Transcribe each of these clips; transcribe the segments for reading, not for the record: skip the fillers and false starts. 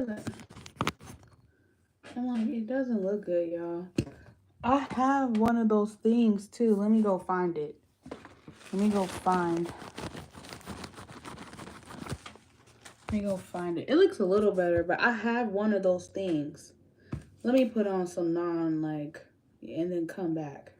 doesn't. I'm like, it doesn't look good, y'all. I have one of those things too. Let me go find it. Let me go find. Let me go find it. It looks a little better, but I have one of those things. Let me put on some like, and then come back.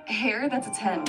Hair, that's a 10.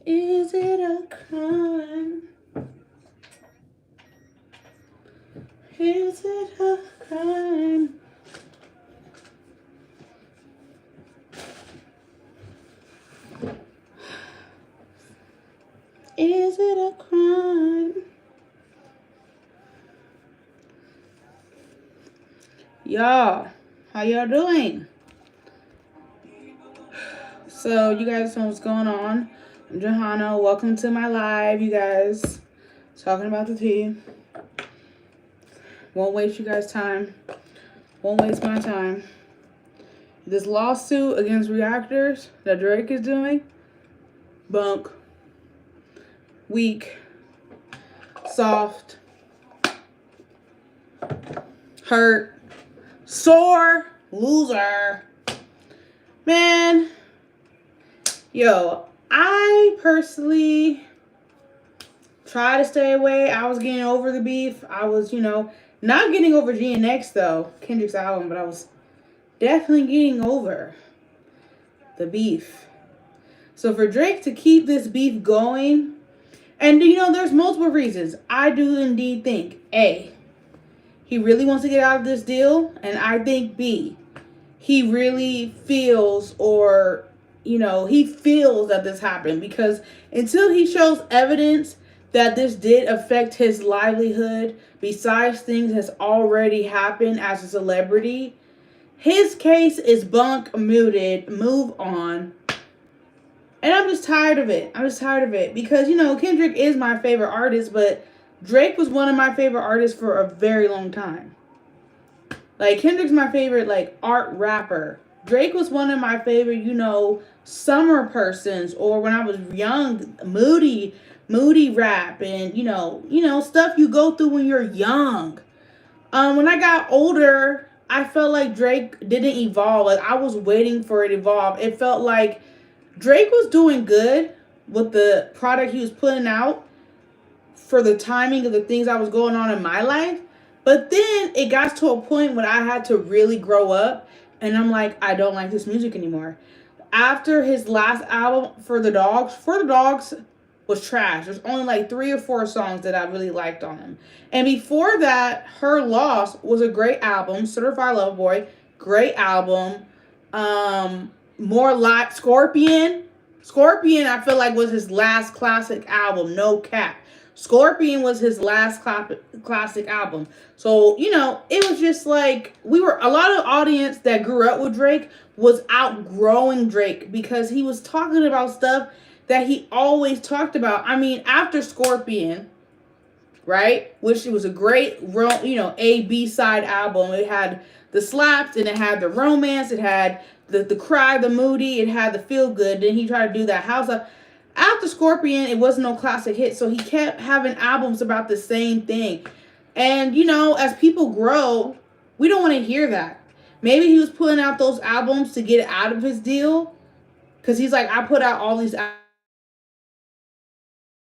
Is it a crime? Is it a crime? Is it a crime? Y'all, how y'all doing? So, you guys know what's going on. I'm Johanna. Welcome to my live, you guys. Talking about the tea. Won't waste you guys' time. Won't waste my time. This lawsuit against reactors that Drake is doing, bunk, weak, soft, hurt, sore, loser. Man, yo, I personally try to stay away. I was getting over the beef. I was, not getting over GNX though, Kendrick's album, but I was definitely getting over the beef. So for Drake to keep this beef going, and there's multiple reasons. I do indeed think, A, he really wants to get out of this deal. And I think B, he really feels, or he feels that this happened, because until he shows evidence that this did affect his livelihood, besides things has already happened as a celebrity, his case is bunk muted. Move on. And I'm just tired of it. I'm just tired of it because Kendrick is my favorite artist, but Drake was one of my favorite artists for a very long time. Like, Kendrick's my favorite, like, art rapper. Drake was one of my favorite, summer persons, or when I was young, moody rap, and stuff you go through when you're young. When I got older, I felt like Drake didn't evolve. Like, I was waiting for it to evolve. It felt like Drake was doing good with the product he was putting out for the timing of the things that was going on in my life. But then it got to a point when I had to really grow up, and I'm like, I don't like this music anymore. After his last album, For the Dogs was trash. There's only like 3 or 4 songs that I really liked on him. And before that, Her Loss was a great album. Certified Lover Boy, great album. More like Scorpion. Scorpion, I feel like, was his last classic album. No cap. Scorpion was his last classic album. So, it was just like, a lot of audience that grew up with Drake was outgrowing Drake because he was talking about stuff that he always talked about. I mean, after Scorpion, right, which it was a great, A-B side album. It had the slaps, and it had the romance, it had the cry, the moody, it had the feel good. Then he tried to do that house up. After Scorpion, it wasn't no classic hit, so he kept having albums about the same thing. And, as people grow, we don't want to hear that. Maybe he was putting out those albums to get out of his deal, because he's like, I put out all these